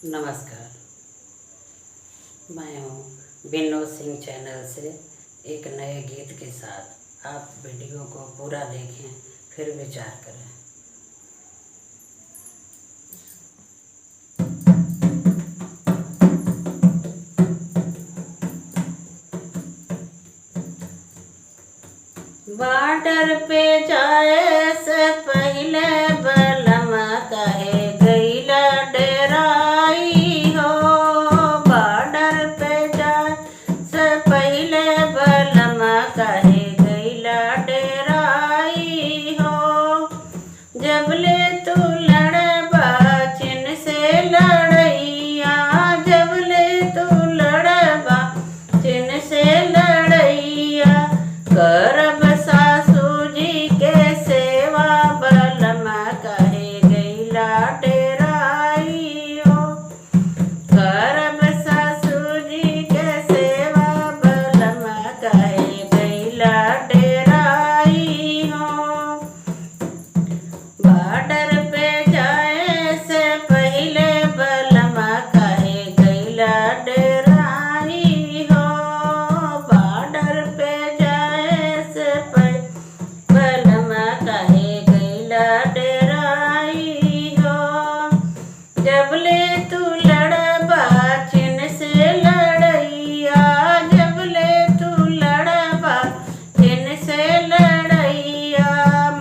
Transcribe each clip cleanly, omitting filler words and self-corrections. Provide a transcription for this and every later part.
नमस्कार। मैं हूँ विनोद सिंह चैनल से एक नए गीत के साथ। आप वीडियो को पूरा देखें फिर विचार करें। बॉर्डर पे जाए से पहले बलम कहे गईला डेराई हो। बॉर्डर पे जाए से पहले बलम कहे गईला डेराई हो। जब ले तू लड़बा चिन से लड़ैया, जब ले तू लड़बा चिन से लड़ैया, करब सासू जी के सेवा बलम कहे गईला डेराई हो। करब सासू जी के सेवा बलम कहे गईला डेराई हो। बॉर्डर पे जाए से पहले बलम कहे गईला डेराई हो। बॉर्डर पे जाए से बलम कहे गईला डेराई हो। जब ले तू लड़बा चिन से लड़ैया, जब ले तू लड़बा चिन से लड़ैया,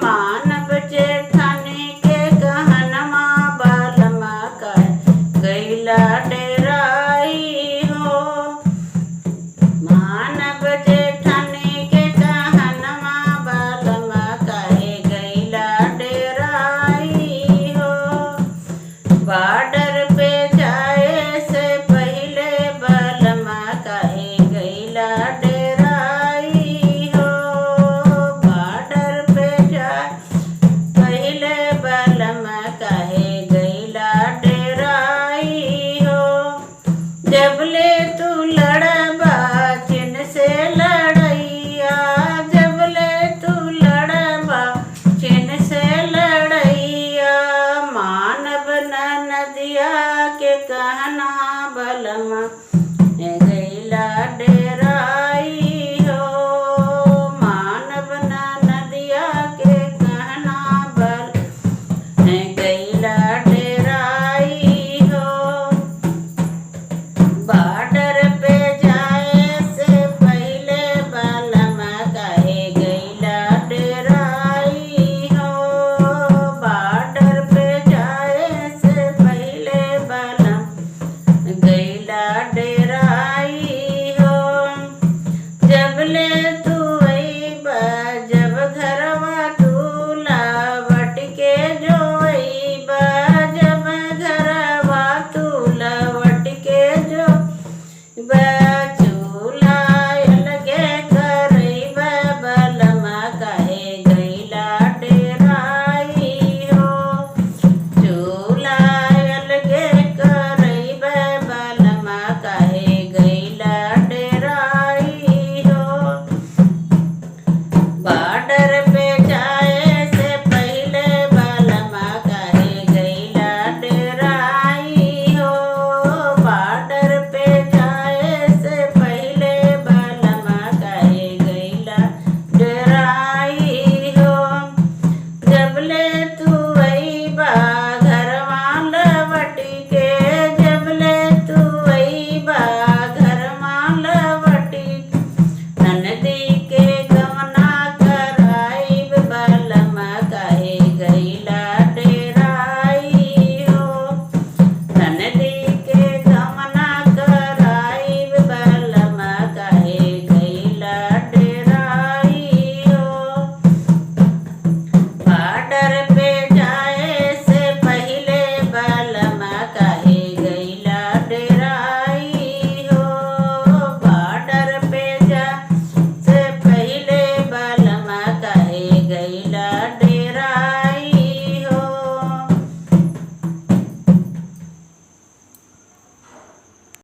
मानव जेठानी के कहनमा बलम कहे गईला डेराई हो। मानव जेठानी के कहनमा बलम कहे गईला डेराई हो। बॉर्डर